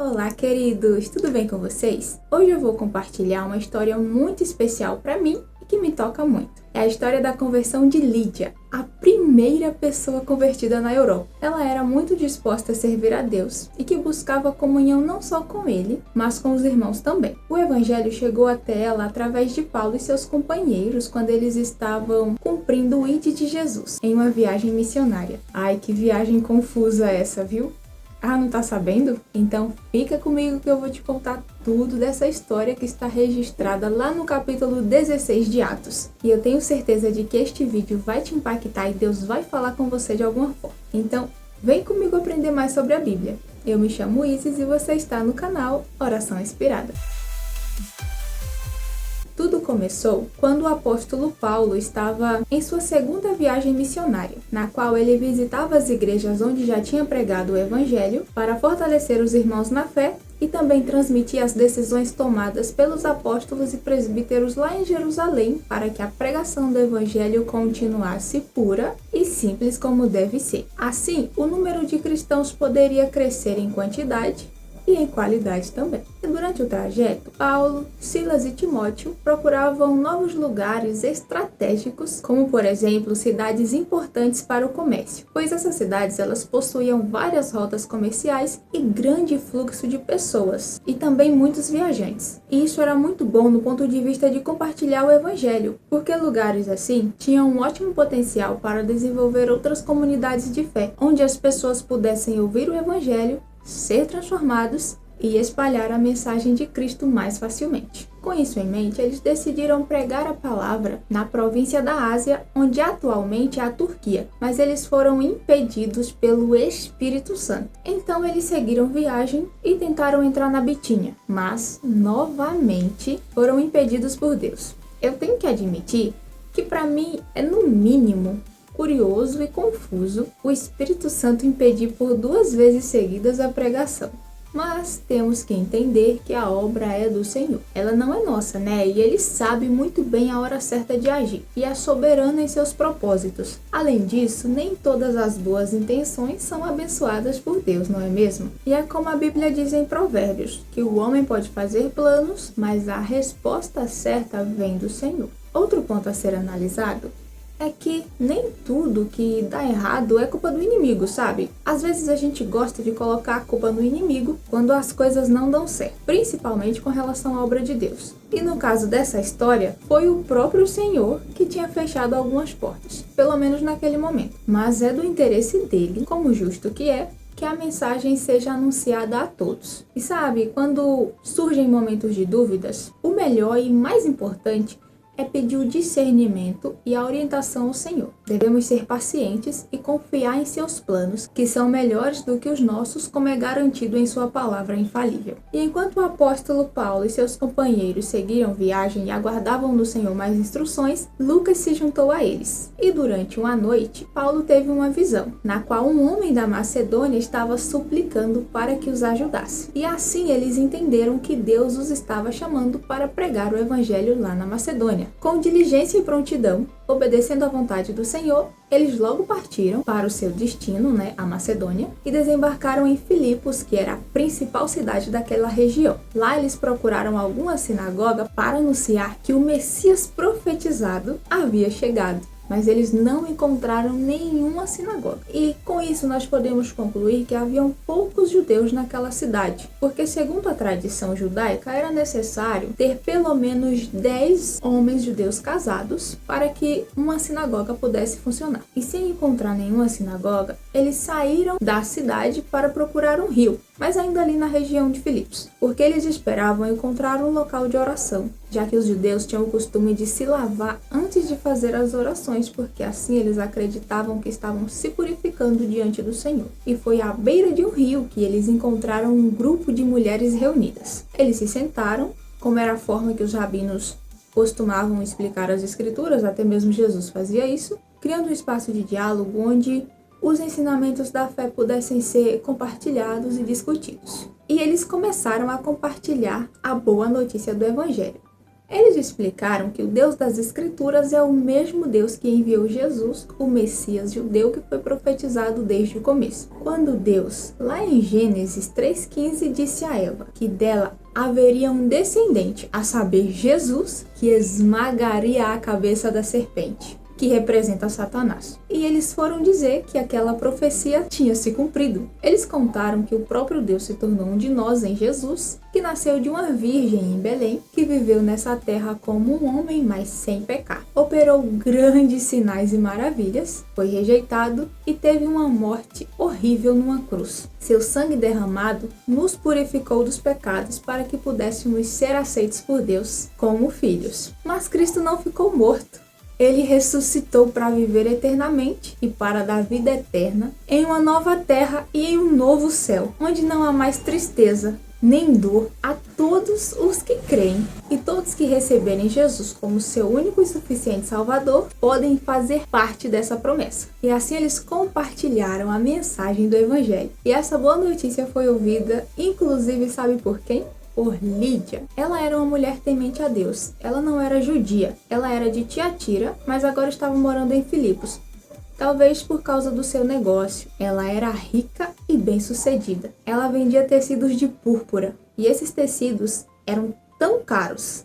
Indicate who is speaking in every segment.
Speaker 1: Olá, queridos! Tudo bem com vocês? Hoje eu vou compartilhar uma história muito especial para mim e que me toca muito. É a história da conversão de Lídia, a primeira pessoa convertida na Europa. Ela era muito disposta a servir a Deus e que buscava comunhão não só com ele, mas com os irmãos também. O evangelho chegou até ela através de Paulo e seus companheiros quando eles estavam cumprindo o ID de Jesus em uma viagem missionária. Ai, que viagem confusa essa, viu? Ah, não tá sabendo? Então fica comigo que eu vou te contar tudo dessa história que está registrada lá no capítulo 16 de Atos. E eu tenho certeza de que este vídeo vai te impactar e Deus vai falar com você de alguma forma. Então, vem comigo aprender mais sobre a Bíblia. Eu me chamo Isis e você está no canal Oração Inspirada. Tudo começou quando o apóstolo Paulo estava em sua segunda viagem missionária, na qual ele visitava as igrejas onde já tinha pregado o evangelho para fortalecer os irmãos na fé e também transmitir as decisões tomadas pelos apóstolos e presbíteros lá em Jerusalém para que a pregação do evangelho continuasse pura e simples como deve ser. Assim, o número de cristãos poderia crescer em quantidade e em qualidade também. E durante o trajeto, Paulo, Silas e Timóteo procuravam novos lugares estratégicos, como por exemplo cidades importantes para o comércio, pois essas cidades elas possuíam várias rotas comerciais e grande fluxo de pessoas, e também muitos viajantes. E isso era muito bom no ponto de vista de compartilhar o evangelho, porque lugares assim tinham um ótimo potencial para desenvolver outras comunidades de fé, onde as pessoas pudessem ouvir o evangelho, ser transformados e espalhar a mensagem de Cristo mais facilmente. Com isso em mente, eles decidiram pregar a palavra na província da Ásia, onde atualmente é a Turquia, mas eles foram impedidos pelo Espírito Santo. Então eles seguiram viagem e tentaram entrar na Bitínia, mas novamente foram impedidos por Deus. Eu tenho que admitir que para mim é no mínimo curioso e confuso o Espírito Santo impedir por 2 vezes seguidas a pregação. Mas temos que entender que a obra é do Senhor. Ela não é nossa, né? E Ele sabe muito bem a hora certa de agir e é soberano em seus propósitos. Além disso, nem todas as boas intenções são abençoadas por Deus, não é mesmo? E é como a Bíblia diz em Provérbios, que o homem pode fazer planos, mas a resposta certa vem do Senhor. Outro ponto a ser analisado é que nem tudo que dá errado é culpa do inimigo, sabe? Às vezes a gente gosta de colocar a culpa no inimigo quando as coisas não dão certo, principalmente com relação à obra de Deus. E no caso dessa história, foi o próprio Senhor que tinha fechado algumas portas, pelo menos naquele momento. Mas é do interesse dele, como justo que é, que a mensagem seja anunciada a todos. E sabe, quando surgem momentos de dúvidas, o melhor e mais importante é pedir o discernimento e a orientação ao Senhor. Devemos ser pacientes e confiar em seus planos, que são melhores do que os nossos, como é garantido em sua palavra infalível. E enquanto o apóstolo Paulo e seus companheiros seguiram viagem e aguardavam no Senhor mais instruções, Lucas se juntou a eles. E durante uma noite, Paulo teve uma visão, na qual um homem da Macedônia estava suplicando para que os ajudasse. E assim eles entenderam que Deus os estava chamando para pregar o evangelho lá na Macedônia. Com diligência e prontidão, obedecendo à vontade do Senhor, eles logo partiram para o seu destino, a Macedônia, e desembarcaram em Filipos, que era a principal cidade daquela região. Lá eles procuraram alguma sinagoga para anunciar que o Messias profetizado havia chegado. Mas eles não encontraram nenhuma sinagoga. E com isso nós podemos concluir que haviam poucos judeus naquela cidade, porque segundo a tradição judaica era necessário ter pelo menos 10 homens judeus casados para que uma sinagoga pudesse funcionar. E sem encontrar nenhuma sinagoga, eles saíram da cidade para procurar um rio, mas ainda ali na região de Filipos, porque eles esperavam encontrar um local de oração, já que os judeus tinham o costume de se lavar antes de fazer as orações, porque assim eles acreditavam que estavam se purificando diante do Senhor. E foi à beira de um rio que eles encontraram um grupo de mulheres reunidas. Eles se sentaram, como era a forma que os rabinos costumavam explicar as escrituras, até mesmo Jesus fazia isso, criando um espaço de diálogo onde os ensinamentos da fé pudessem ser compartilhados e discutidos. E eles começaram a compartilhar a boa notícia do Evangelho. Eles explicaram que o Deus das Escrituras é o mesmo Deus que enviou Jesus, o Messias judeu que foi profetizado desde o começo. Quando Deus, lá em Gênesis 3,15, disse a Eva que dela haveria um descendente, a saber, Jesus, que esmagaria a cabeça da serpente, que representa Satanás. E eles foram dizer que aquela profecia tinha se cumprido. Eles contaram que o próprio Deus se tornou um de nós em Jesus, que nasceu de uma virgem em Belém, que viveu nessa terra como um homem, mas sem pecar. Operou grandes sinais e maravilhas, foi rejeitado e teve uma morte horrível numa cruz. Seu sangue derramado nos purificou dos pecados para que pudéssemos ser aceitos por Deus como filhos. Mas Cristo não ficou morto. Ele ressuscitou para viver eternamente e para dar vida eterna em uma nova terra e em um novo céu, onde não há mais tristeza nem dor a todos os que creem. E todos que receberem Jesus como seu único e suficiente Salvador podem fazer parte dessa promessa. E assim eles compartilharam a mensagem do Evangelho. E essa boa notícia foi ouvida, inclusive, sabe por quem? Por Lídia. Ela era uma mulher temente a Deus. Ela não era judia. Ela era de Tiatira, mas agora estava morando em Filipos. Talvez por causa do seu negócio. Ela era rica e bem-sucedida. Ela vendia tecidos de púrpura. E esses tecidos eram tão caros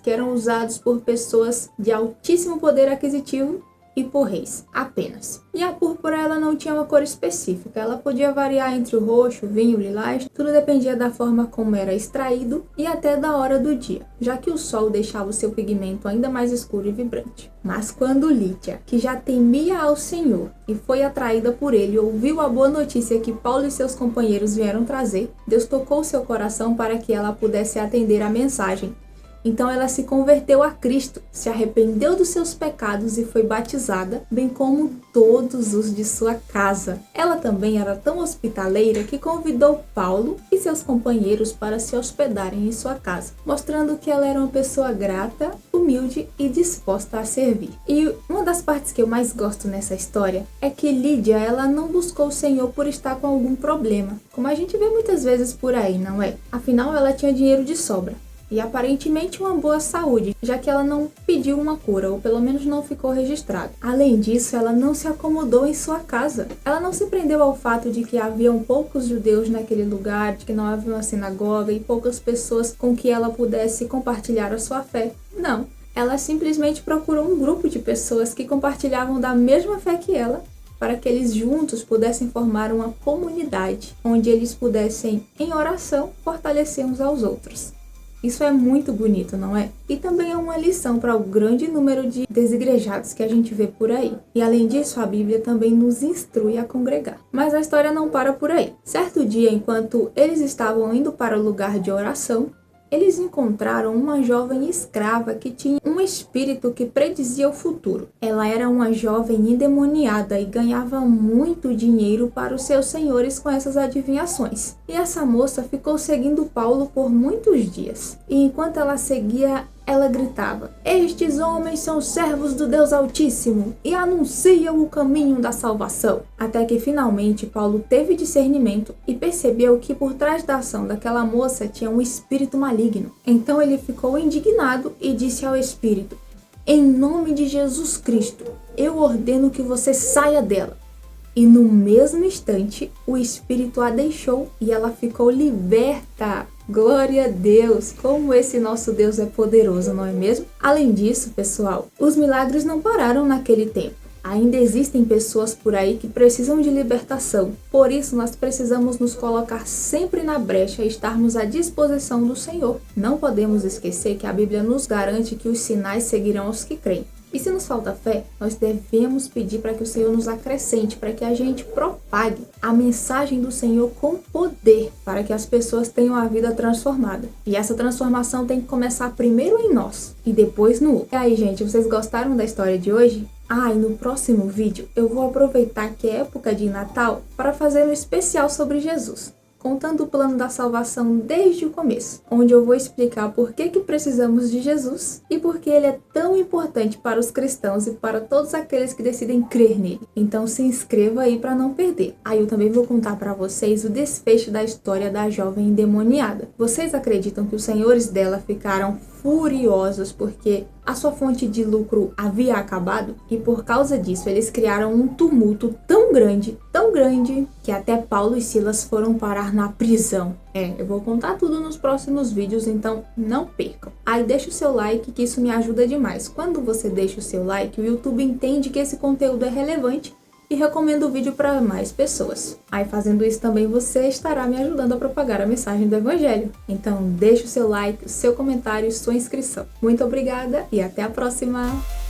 Speaker 1: que eram usados por pessoas de altíssimo poder aquisitivo e por reis, apenas. E a púrpura, ela não tinha uma cor específica, ela podia variar entre o roxo, o vinho, o lilás, tudo dependia da forma como era extraído e até da hora do dia, já que o sol deixava o seu pigmento ainda mais escuro e vibrante. Mas quando Lídia, que já temia ao Senhor e foi atraída por ele, ouviu a boa notícia que Paulo e seus companheiros vieram trazer, Deus tocou seu coração para que ela pudesse atender a mensagem. Então ela se converteu a Cristo, se arrependeu dos seus pecados e foi batizada, bem como todos os de sua casa. Ela também era tão hospitaleira que convidou Paulo e seus companheiros para se hospedarem em sua casa, mostrando que ela era uma pessoa grata, humilde e disposta a servir. E uma das partes que eu mais gosto nessa história é que Lídia, ela não buscou o Senhor por estar com algum problema, como a gente vê muitas vezes por aí, não é? Afinal, ela tinha dinheiro de sobra. E aparentemente uma boa saúde, já que ela não pediu uma cura, ou pelo menos não ficou registrada. Além disso, ela não se acomodou em sua casa. Ela não se prendeu ao fato de que haviam poucos judeus naquele lugar, de que não havia uma sinagoga e poucas pessoas com que ela pudesse compartilhar a sua fé. Não, ela simplesmente procurou um grupo de pessoas que compartilhavam da mesma fé que ela, para que eles juntos pudessem formar uma comunidade, onde eles pudessem, em oração, fortalecer uns aos outros. Isso é muito bonito, não é? E também é uma lição para o grande número de desigrejados que a gente vê por aí. E além disso, a Bíblia também nos instrui a congregar. Mas a história não para por aí. Certo dia, enquanto eles estavam indo para o lugar de oração, eles encontraram uma jovem escrava que tinha um espírito que predizia o futuro. Ela era uma jovem endemoniada e ganhava muito dinheiro para os seus senhores com essas adivinhações. E essa moça ficou seguindo Paulo por muitos dias. E enquanto ela seguia, ela gritava: "Estes homens são servos do Deus Altíssimo e anunciam o caminho da salvação." Até que finalmente Paulo teve discernimento e percebeu que por trás da ação daquela moça tinha um espírito maligno. Então ele ficou indignado e disse ao espírito: "Em nome de Jesus Cristo, eu ordeno que você saia dela." E no mesmo instante, o espírito a deixou e ela ficou liberta. Glória a Deus! Como esse nosso Deus é poderoso, não é mesmo? Além disso, pessoal, os milagres não pararam naquele tempo. Ainda existem pessoas por aí que precisam de libertação. Por isso, nós precisamos nos colocar sempre na brecha e estarmos à disposição do Senhor. Não podemos esquecer que a Bíblia nos garante que os sinais seguirão aos que creem. E se nos falta fé, nós devemos pedir para que o Senhor nos acrescente, para que a gente propague a mensagem do Senhor com poder, para que as pessoas tenham a vida transformada. E essa transformação tem que começar primeiro em nós e depois no outro. E aí, gente, vocês gostaram da história de hoje? E no próximo vídeo eu vou aproveitar que é época de Natal para fazer um especial sobre Jesus, contando o plano da salvação desde o começo, onde eu vou explicar por que precisamos de Jesus e por que ele é tão importante para os cristãos e para todos aqueles que decidem crer nele. Então se inscreva aí para não perder. Aí eu também vou contar para vocês o desfecho da história da jovem endemoniada. Vocês acreditam que os senhores dela ficaram furiosos porque a sua fonte de lucro havia acabado e por causa disso eles criaram um tumulto tão grande, que até Paulo e Silas foram parar na prisão. Eu vou contar tudo nos próximos vídeos, então não percam. Aí deixa o seu like que isso me ajuda demais. Quando você deixa o seu like, o YouTube entende que esse conteúdo é relevante e recomenda o vídeo para mais pessoas. Aí fazendo isso também você estará me ajudando a propagar a mensagem do Evangelho. Então deixa o seu like, o seu comentário e sua inscrição. Muito obrigada e até a próxima!